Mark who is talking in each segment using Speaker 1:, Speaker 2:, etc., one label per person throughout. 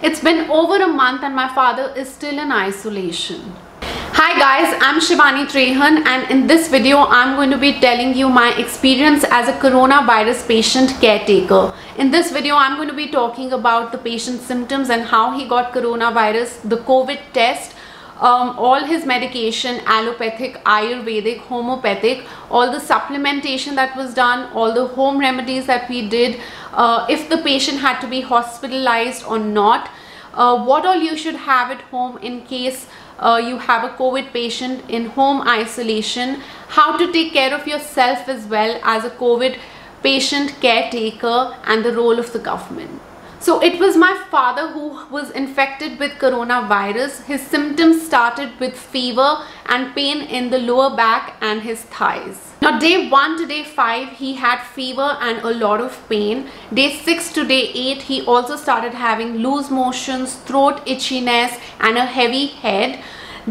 Speaker 1: It's been over a month and my father is still in isolation. Hi guys, I'm Shivani Trehan, and in this video I'm going to be telling you my experience as a coronavirus patient caretaker. In this video I'm going to be talking about the patient's symptoms and how he got coronavirus, the COVID test, all his medication, allopathic, ayurvedic, homeopathic, all the supplementation that was done, all the home remedies that we did, if the patient had to be hospitalized or not, what all you should have at home in case you have a COVID patient in home isolation, how to take care of yourself as well as a COVID patient caretaker, and the role of the government. So it was my father who was infected with coronavirus. His symptoms started with fever and pain in the lower back and his thighs. Now day 1 to day 5 he had fever and a lot of pain. Day 6 to day 8 he also started having loose motions, throat itchiness and a heavy head.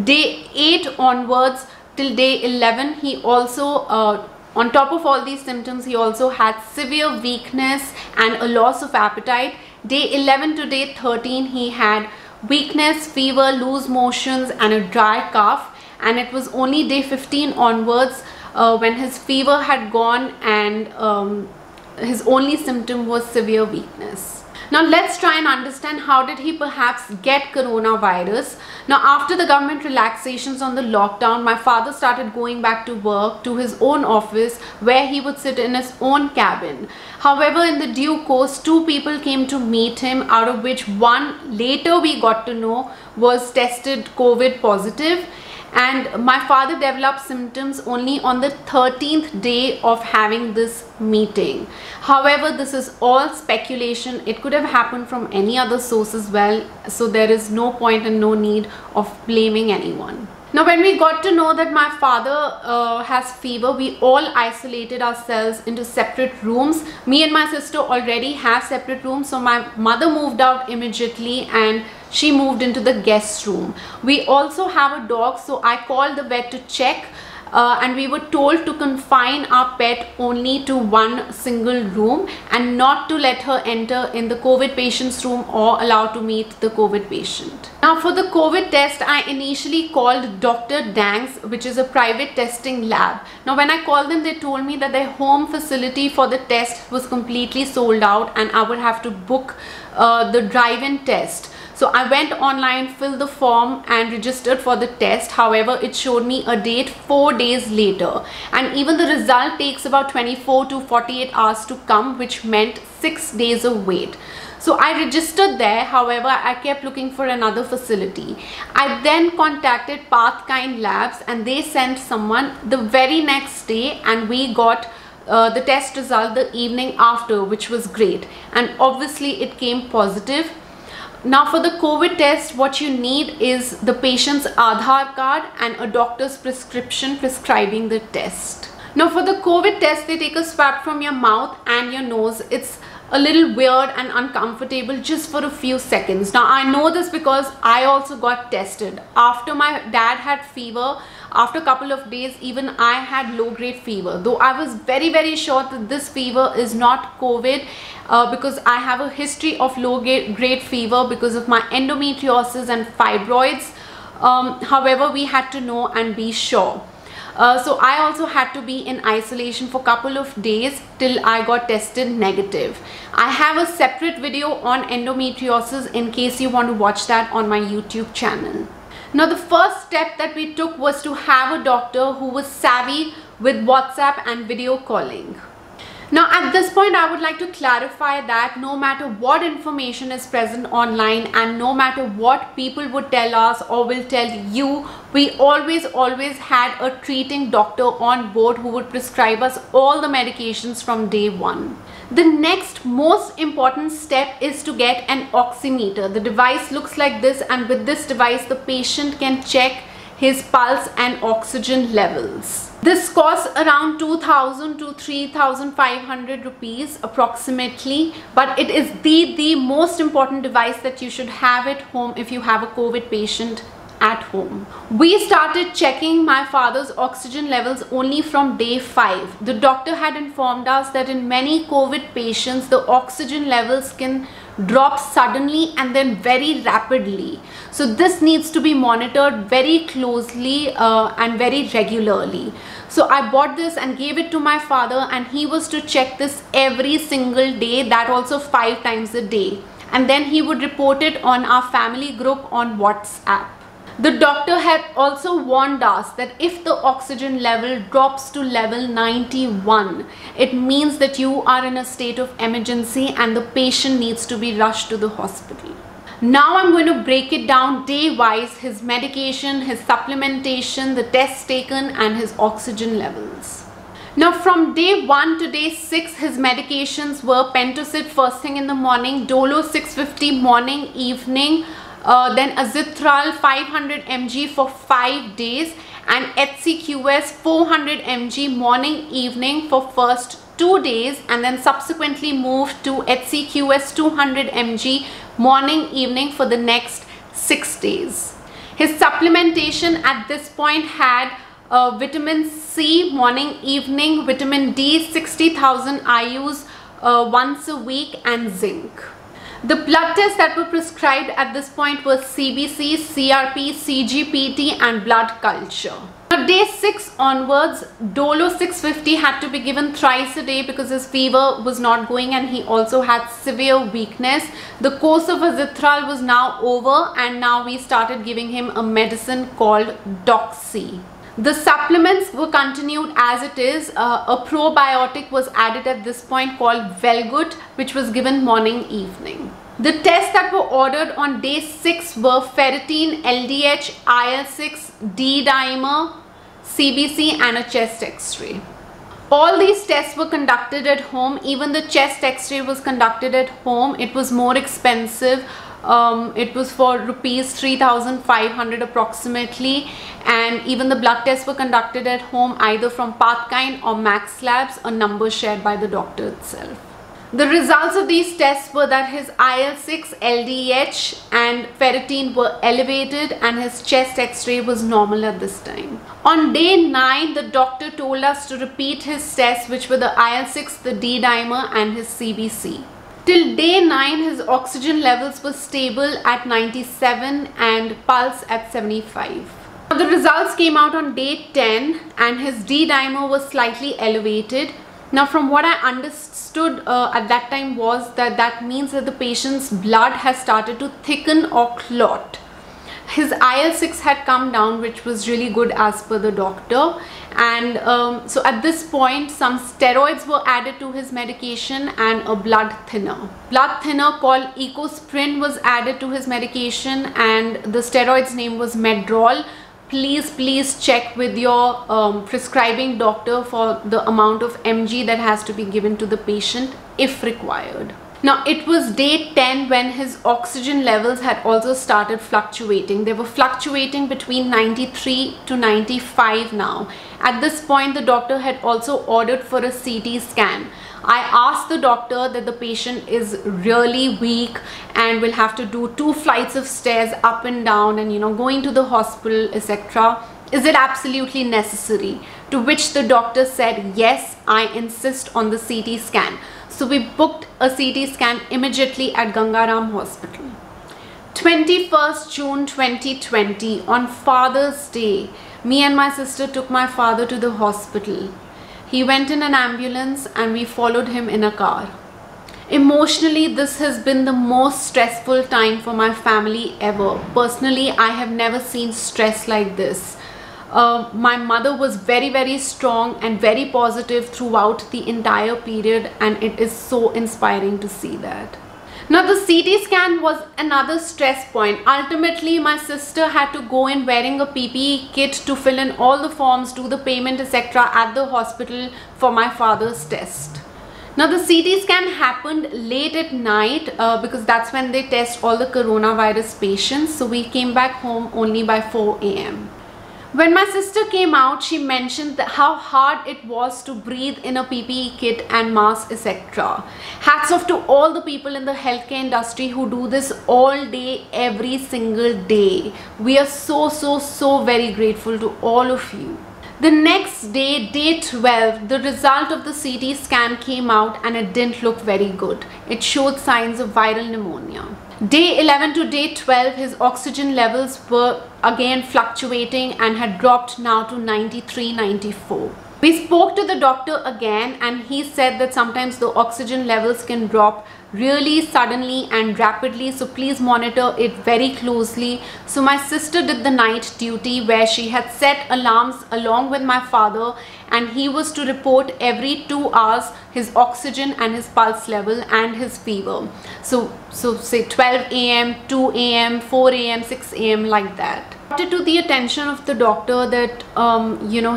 Speaker 1: Day 8 onwards till day 11 he also on top of all these symptoms he also had severe weakness and a loss of appetite. Day 11 to day 13 he had weakness, fever, loose motions and a dry cough, and it was only day 15 onwards when his fever had gone and his only symptom was severe weakness. Now let's try and understand how did he perhaps get coronavirus. Now after the government relaxations on the lockdown, my father started going back to work to his own office where he would sit in his own cabin. However, in the due course, 2 people came to meet him, out of which one later we got to know was tested COVID positive. And my father developed symptoms only on the 13th day of having this meeting. However, this is all speculation. It could have happened from any other source as well. So there is no point and no need of blaming anyone. Now when we got to know that my father has fever, we all isolated ourselves into separate rooms. Me and my sister already have separate rooms, so my mother moved out immediately and she moved into the guest room. We also have a dog, so I called the vet to check and we were told to confine our pet only to one single room and not to let her enter in the COVID patient's room or allow to meet the COVID patient. Now for the COVID test, I initially called Dr. Dang's, which is a private testing lab. Now when I called them, they told me that their home facility for the test was completely sold out and I would have to book the drive-in test. So I went online, filled the form and registered for the test. However, it showed me a date 4 days later, and even the result takes about 24 to 48 hours to come, which meant 6 days of wait. So I registered there. However, I kept looking for another facility. I then contacted Pathkind Labs and they sent someone the very next day, and we got the test result the evening after, which was great, and obviously it came positive. Now for the COVID test, what you need is the patient's Aadhaar card and a doctor's prescription prescribing the test. Now for the COVID test, they take a swab from your mouth and your nose. It's a little weird and uncomfortable just for a few seconds. Now I know this because I also got tested. After my dad had fever, after a couple of days, even I had low-grade fever. Though I was very sure that this fever is not COVID because I have a history of low-grade fever because of my endometriosis and fibroids. However, we had to know and be sure. So I also had to be in isolation for a couple of days till I got tested negative. I have a separate video on endometriosis in case you want to watch that on my YouTube channel. Now the first step that we took was to have a doctor who was savvy with WhatsApp and video calling. Now at this point I would like to clarify that no matter what information is present online and no matter what people would tell us or will tell you, we always had a treating doctor on board who would prescribe us all the medications from day 1. The next most important step is to get an oximeter. The device looks like this, and with this device the patient can check his pulse and oxygen levels. This costs around 2,000 to 3,500 rupees approximately, but it is the most important device that you should have at home if you have a COVID patient at home. We started checking my father's oxygen levels only from day 5. The doctor had informed us that in many COVID patients, the oxygen levels can drops suddenly and then very rapidly. So this needs to be monitored very closely and very regularly. So I bought this and gave it to my father, and he was to check this every single day, that also 5 times a day. And then he would report it on our family group on WhatsApp. The doctor had also warned us that if the oxygen level drops to level 91, it means that you are in a state of emergency and the patient needs to be rushed to the hospital. Now I'm going to break it down day wise, his medication, his supplementation, the tests taken and his oxygen levels. Now from day 1 to day 6, his medications were Pentocid first thing in the morning, Dolo 650 morning, evening, then Azithral 500 mg for 5 days, and HCQS 400 mg morning evening for first 2 days, and then subsequently moved to HCQS 200 mg morning evening for the next 6 days. His supplementation at this point had vitamin C morning evening, vitamin D 60,000 IUs once a week, and zinc. The blood tests that were prescribed at this point were CBC, CRP, CGPT and blood culture. Now day 6 onwards, Dolo 650 had to be given thrice a day because his fever was not going and he also had severe weakness. The course of Azithral was now over, and now we started giving him a medicine called Doxy. The supplements were continued as it is. A probiotic was added at this point called Velgut, which was given morning evening. The tests that were ordered on day 6 were ferritin, LDH, IL-6, D-dimer, CBC and a chest x-ray. All these tests were conducted at home. Even the chest x-ray was conducted at home. It was more expensive. It was for rupees 3,500 approximately, and even the blood tests were conducted at home either from Pathkind or Max Labs, a number shared by the doctor itself. The results of these tests were that his IL-6, LDH and ferritin were elevated and his chest x-ray was normal at this time. On day 9, the doctor told us to repeat his tests, which were the IL-6, the D-dimer and his CBC. Till day 9, his oxygen levels were stable at 97 and pulse at 75. The results came out on day 10 and his D-dimer was slightly elevated. Now from what I understood at that time was that means that the patient's blood has started to thicken or clot. His IL-6 had come down, which was really good as per the doctor, and so at this point some steroids were added to his medication and a blood thinner. Blood thinner called Ecosprin was added to his medication, and the steroid's name was Medrol. Please check with your prescribing doctor for the amount of mg that has to be given to the patient if required. Now it was day 10 when his oxygen levels had also started fluctuating. They were fluctuating between 93 to 95 now. At this point the doctor had also ordered for a CT scan. I asked the doctor that the patient is really weak and will have to do 2 flights of stairs up and down and going to the hospital, etc. Is it absolutely necessary? To which the doctor said, yes, I insist on the CT scan. So we booked a CT scan immediately at Gangaram Hospital. 21st June 2020, on Father's Day, me and my sister took my father to the hospital. He went in an ambulance and we followed him in a car. Emotionally, this has been the most stressful time for my family ever. Personally, I have never seen stress like this. My mother was very strong and very positive throughout the entire period, and it is so inspiring to see that. Now the CT scan was another stress point. Ultimately my sister had to go in wearing a PPE kit to fill in all the forms, do the payment, etc. at the hospital for my father's test. Now the CT scan happened late at night because that's when they test all the coronavirus patients. So we came back home only by 4 AM. When my sister came out, she mentioned how hard it was to breathe in a PPE kit and mask, etc. Hats off to all the people in the healthcare industry who do this all day, every single day. We are so very grateful to all of you. The next day, day 12, the result of the CT scan came out and it didn't look very good. It showed signs of viral pneumonia. Day 11 to day 12, his oxygen levels were again fluctuating and had dropped now to 93, 94. We spoke to the doctor again and he said that sometimes the oxygen levels can drop really suddenly and rapidly, so please monitor it very closely. So my sister did the night duty where she had set alarms along with my father, and he was to report every 2 hours his oxygen and his pulse level and his fever. So say 12 a.m, 2 a.m, 4 a.m, 6 a.m, like that. To the attention of the doctor that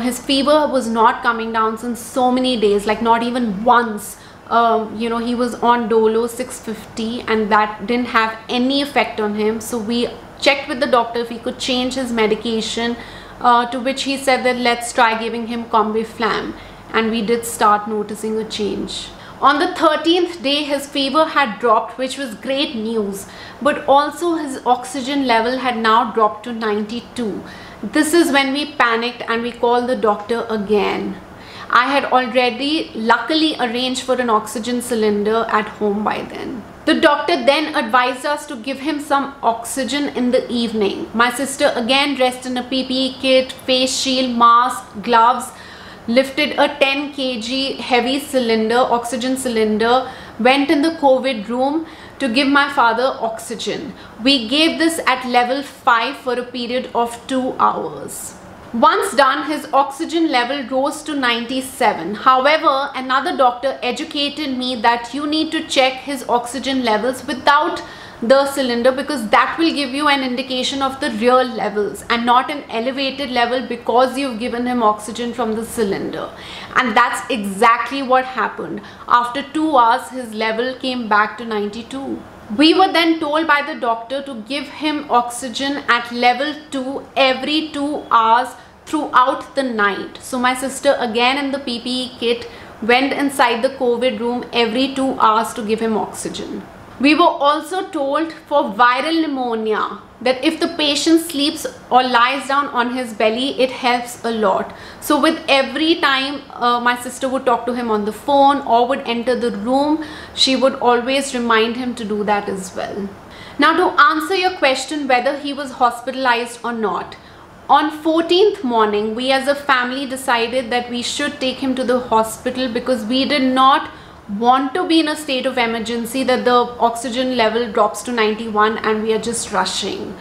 Speaker 1: his fever was not coming down since so many days, like not even once. He was on Dolo 650 and that didn't have any effect on him. So we checked with the doctor if he could change his medication, to which he said that let's try giving him Combiflam, and we did start noticing a change. On the 13th day, his fever had dropped, which was great news, but also his oxygen level had now dropped to 92. This is when we panicked and we called the doctor again. I had already luckily arranged for an oxygen cylinder at home by then. The doctor then advised us to give him some oxygen in the evening. My sister again dressed in a PPE kit, face shield, mask, gloves, lifted a 10 kg heavy cylinder, oxygen cylinder, went in the COVID room to give my father oxygen. We gave this at level 5 for a period of 2 hours. Once done, his oxygen level rose to 97. However, another doctor educated me that you need to check his oxygen levels without the cylinder, because that will give you an indication of the real levels and not an elevated level because you've given him oxygen from the cylinder. And that's exactly what happened. After 2 hours, his level came back to 92. We were then told by the doctor to give him oxygen at level 2 every 2 hours throughout the night. So my sister, again in the PPE kit, went inside the COVID room every 2 hours to give him oxygen. We were also told for viral pneumonia that if the patient sleeps or lies down on his belly, it helps a lot. So with every time my sister would talk to him on the phone or would enter the room, she would always remind him to do that as well. Now, to answer your question whether he was hospitalized or not, on 14th morning, we as a family decided that we should take him to the hospital because we did not want to be in a state of emergency that the oxygen level drops to 91 and we are just rushing.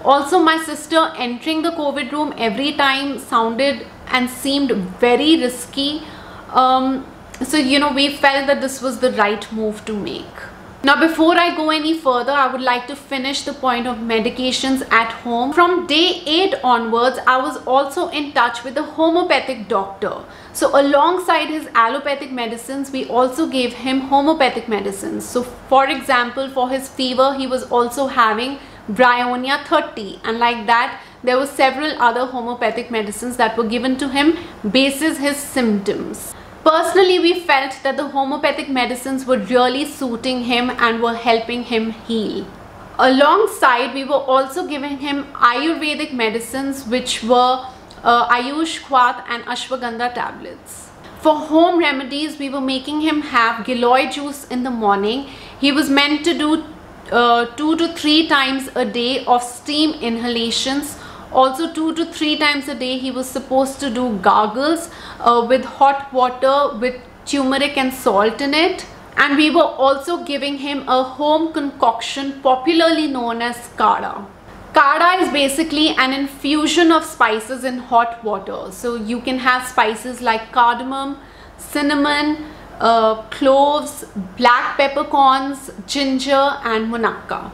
Speaker 1: Also, my sister entering the COVID room every time sounded and seemed very risky. We felt that this was the right move to make. Now, before I go any further, I would like to finish the point of medications at home. From day 8 onwards, I was also in touch with a homeopathic doctor. So alongside his allopathic medicines, we also gave him homeopathic medicines. So for example, for his fever, he was also having Bryonia 30, and like that, there were several other homeopathic medicines that were given to him basis his symptoms. Personally, we felt that the homeopathic medicines were really suiting him and were helping him heal. Alongside, we were also giving him Ayurvedic medicines, which were Ayush Khwat and Ashwagandha tablets. For home remedies, we were making him have Giloy juice in the morning. He was meant to do 2 to 3 times a day of steam inhalations. Also 2 to 3 times a day he was supposed to do gargles with hot water with turmeric and salt in it. And we were also giving him a home concoction popularly known as Kada. Kada is basically an infusion of spices in hot water. So you can have spices like cardamom, cinnamon, cloves, black peppercorns, ginger and munakka.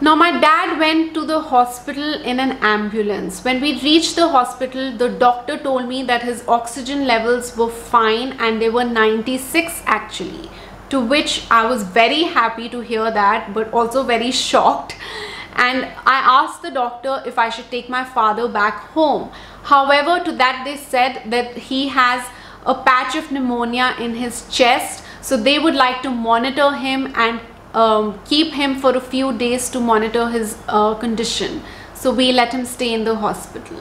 Speaker 1: Now, my dad went to the hospital in an ambulance. When we reached the hospital, the doctor told me that his oxygen levels were fine and they were 96 actually, to which I was very happy to hear that, but also very shocked. And I asked the doctor if I should take my father back home. However, to that they said that he has a patch of pneumonia in his chest, so they would like to monitor him and keep him for a few days to monitor his condition. So we let him stay in the hospital.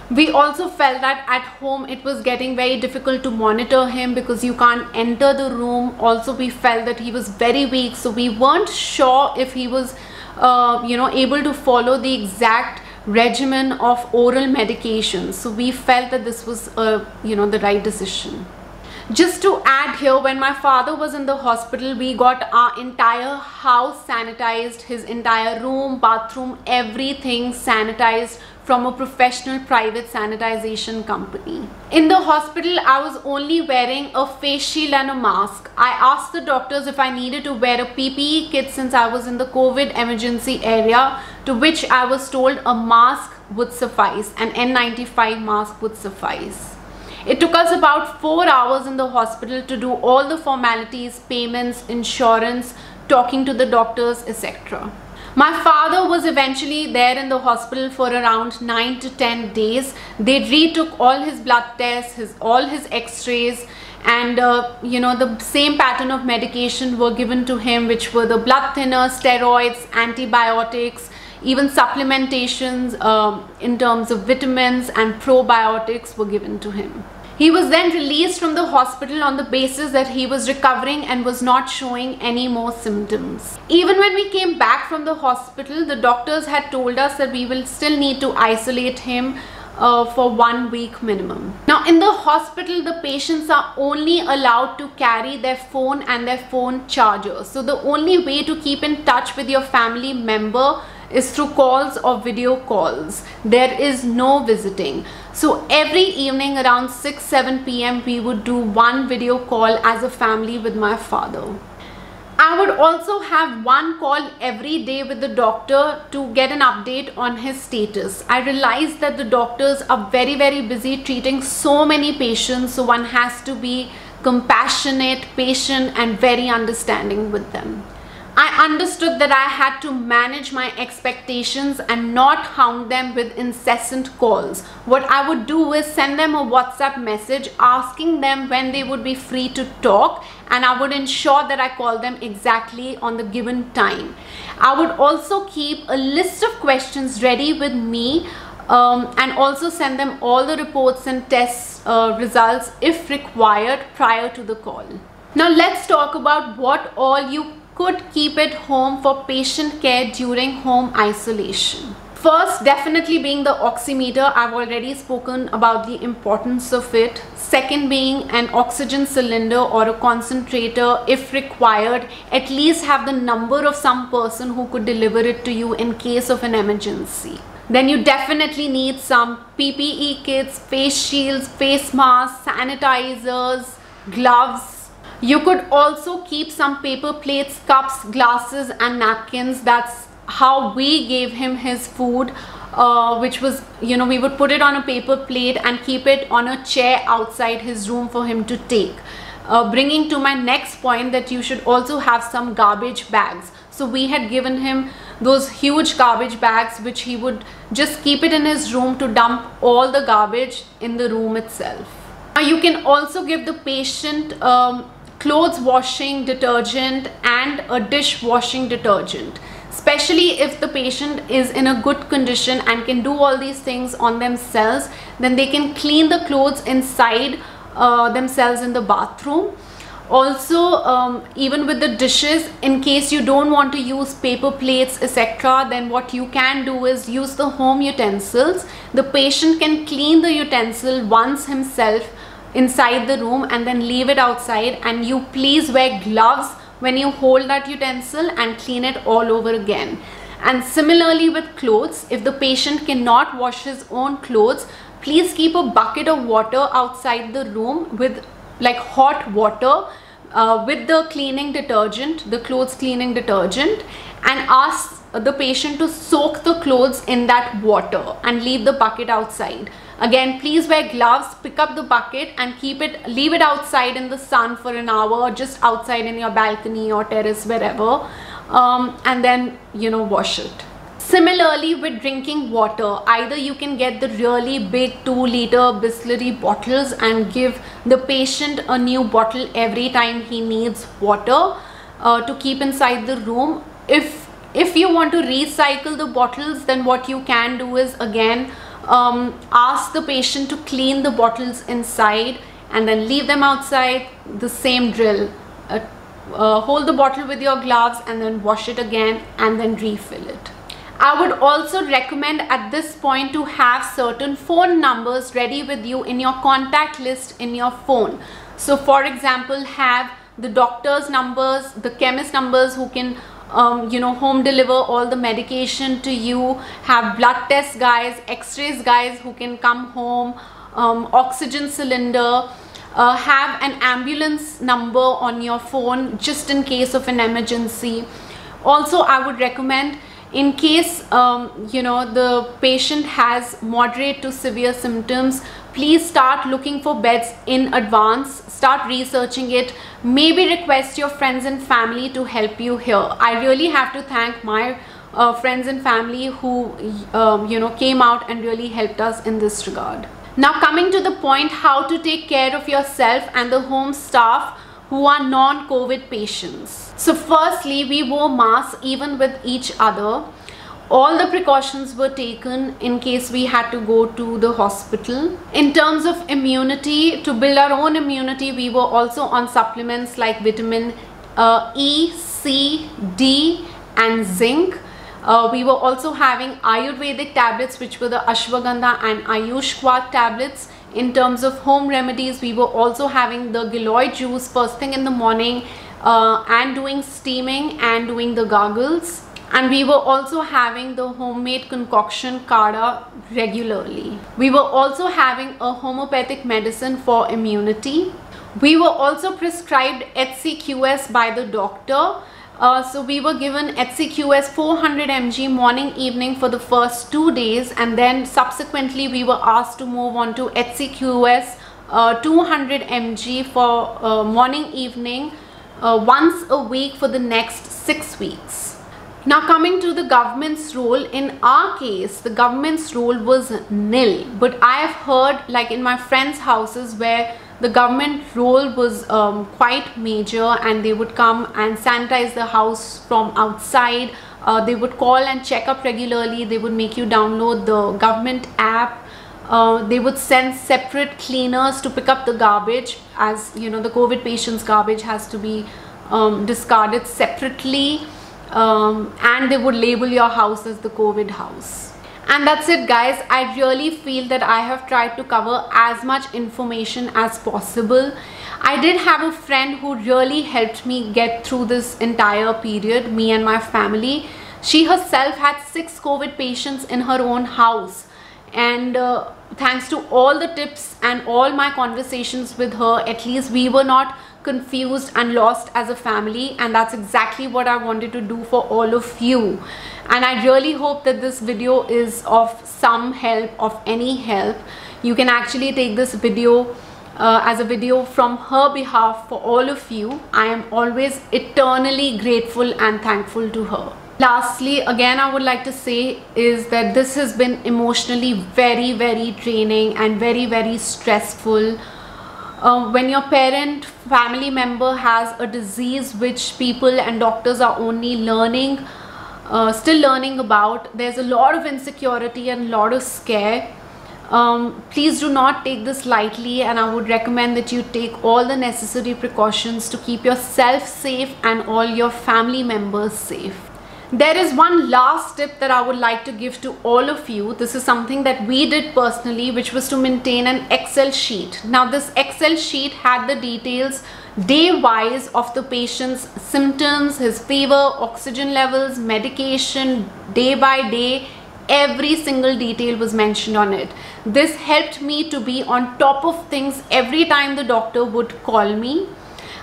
Speaker 1: We also felt that at home it was getting very difficult to monitor him because you can't enter the room. Also, we felt that he was very weak, so we weren't sure if he was able to follow the exact regimen of oral medication. So we felt that this was the right decision. Just to add here, when my father was in the hospital, we got our entire house sanitized, his entire room, bathroom, everything sanitized from a professional private sanitization company. In the hospital, I was only wearing a face shield and a mask. I asked the doctors if I needed to wear a PPE kit since I was in the COVID emergency area, to which I was told a mask would suffice, an N95 mask would suffice. It took us about 4 hours in the hospital to do all the formalities, payments, insurance, talking to the doctors, etc. My father was eventually there in the hospital for around 9 to 10 days. They retook all his blood tests, all his x-rays, and the same pattern of medication were given to him, which were the blood thinners, steroids, antibiotics, even supplementations in terms of vitamins and probiotics were given to him. He was then released from the hospital on the basis that he was recovering and was not showing any more symptoms. Even when we came back from the hospital, the doctors had told us that we will still need to isolate him for 1 week minimum. Now, in the hospital, the patients are only allowed to carry their phone and their phone charger. So the only way to keep in touch with your family member is through calls or video calls. There is no visiting. So every evening around 6-7 p.m. we would do one video call as a family with my father. I would also have one call every day with the doctor to get an update on his status. I realized that the doctors are very, very busy treating so many patients, so one has to be compassionate, patient, and very understanding with them. I understood that I had to manage my expectations and not hound them with incessant calls. What I would do is send them a WhatsApp message asking them when they would be free to talk, and I would ensure that I call them exactly on the given time. I would also keep a list of questions ready with me and also send them all the reports and test results if required prior to the call. Now let's talk about what all you could keep at home for patient care during home isolation. First, definitely being the oximeter. I've already spoken about the importance of it. Second, being an oxygen cylinder or a concentrator if required. At least have the number of some person who could deliver it to you in case of an emergency. Then you definitely need some PPE kits, face shields, face masks, sanitizers, gloves. You could also keep some paper plates, cups, glasses and napkins. That's how we gave him his food, which was, we would put it on a paper plate and keep it on a chair outside his room for him to take. Bringing to my next point that you should also have some garbage bags. So we had given him those huge garbage bags which he would just keep it in his room to dump all the garbage in the room itself. Now you can also give the patient clothes washing detergent and a dish washing detergent, especially if the patient is in a good condition and can do all these things on themselves. Then they can clean the clothes inside themselves in the bathroom. Also, even with the dishes, in case you don't want to use paper plates etc., then what you can do is use the home utensils. The patient can clean the utensil once himself inside the room and then leave it outside, and you please wear gloves when you hold that utensil and clean it all over again. And similarly with clothes, if the patient cannot wash his own clothes, please keep a bucket of water outside the room with like hot water with the cleaning detergent, the clothes cleaning detergent, and ask the patient to soak the clothes in that water and leave the bucket outside. Again, please wear gloves, pick up the bucket and leave it outside in the sun for an hour, just outside in your balcony or terrace, wherever, and then wash it. Similarly with drinking water, either you can get the really big 2-liter Bisleri bottles and give the patient a new bottle every time he needs water to keep inside the room. If you want to recycle the bottles, then what you can do is again ask the patient to clean the bottles inside and then leave them outside. The same drill. Hold the bottle with your gloves and then wash it again and then refill it. I would also recommend at this point to have certain phone numbers ready with you in your contact list in your phone. So for example, have the doctor's numbers, the chemist numbers who can home deliver all the medication to you, have blood test guys, x-rays guys who can come home, oxygen cylinder, have an ambulance number on your phone just in case of an emergency. Also, I would recommend, in case the patient has moderate to severe symptoms, please start looking for beds in advance. Start researching it. Maybe request your friends and family to help you here. I really have to thank my friends and family who came out and really helped us in this regard. Now coming to the point, how to take care of yourself and the home staff who are non-COVID patients. So firstly, we wore masks even with each other. All the precautions were taken in case we had to go to the hospital. In terms of immunity, to build our own immunity, we were also on supplements like vitamin E, C, D and zinc. We were also having Ayurvedic tablets, which were the Ashwagandha and Ayushkwat tablets. In terms of home remedies, we were also having the Giloy juice first thing in the morning and doing steaming and doing the gargles. And we were also having the homemade concoction Kada regularly. We were also having a homeopathic medicine for immunity. We were also prescribed HCQS by the doctor. So we were given HCQS 400 mg morning evening for the first 2 days, and then subsequently we were asked to move on to HCQS 200 mg for morning evening once a week for the next 6 weeks. Now coming to the government's role, in our case the government's role was nil, but I have heard, like in my friends' houses, where the government role was quite major, and they would come and sanitize the house from outside. They would call and check up regularly. They would make you download the government app. They would send separate cleaners to pick up the garbage, as you know, the COVID patients' garbage has to be discarded separately. And they would label your house as the COVID house. And that's it, guys. I really feel that I have tried to cover as much information as possible. I did have a friend who really helped me get through this entire period, me and my family. She herself had 6 COVID patients in her own house, and thanks to all the tips and all my conversations with her, at least we were not confused and lost as a family. And that's exactly what I wanted to do for all of you. And I really hope that this video is of some help, of any help. You can actually take this video as a video from her behalf for all of you. I am always eternally grateful and thankful to her. Lastly, again, I would like to say is that this has been emotionally very, very draining and very, very stressful. When your parent, family member has a disease which people and doctors are only learning, still learning about, there's a lot of insecurity and a lot of scare. Please do not take this lightly, and I would recommend that you take all the necessary precautions to keep yourself safe and all your family members safe. There is one last tip that I would like to give to all of you. This is something that we did personally, which was to maintain an Excel sheet. Now this Excel sheet had the details day wise of the patient's symptoms, his fever, oxygen levels, medication, day by day. Every single detail was mentioned on it. This helped me to be on top of things every time the doctor would call me.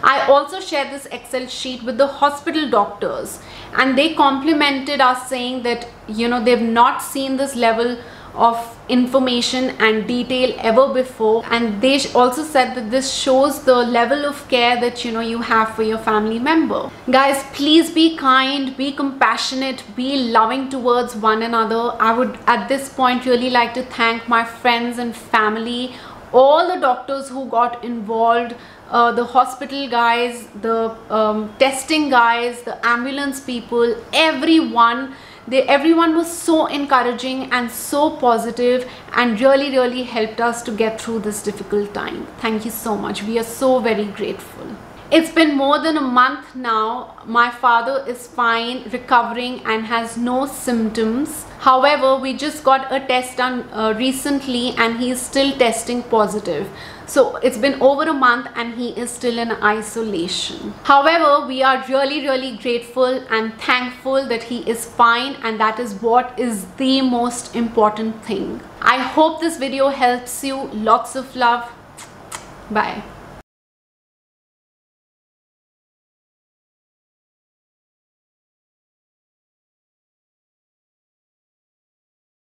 Speaker 1: I also shared this Excel sheet with the hospital doctors, and they complimented us, saying that, you know, they've not seen this level of information and detail ever before. And they also said that this shows the level of care that, you know, you have for your family member. Guys, please be kind, be compassionate, be loving towards one another. I would at this point really like to thank my friends and family, all the doctors who got involved, the hospital guys, the testing guys, the ambulance people, everyone. Everyone was so encouraging and so positive and really helped us to get through this difficult time. Thank you so much. We are so very grateful. It's been more than a month now. My father is fine, recovering, and has no symptoms. However, we just got a test done recently and he is still testing positive. So it's been over a month and he is still in isolation. However, we are really grateful and thankful that he is fine, and that is what is the most important thing. I hope this video helps you. Lots of love. Bye.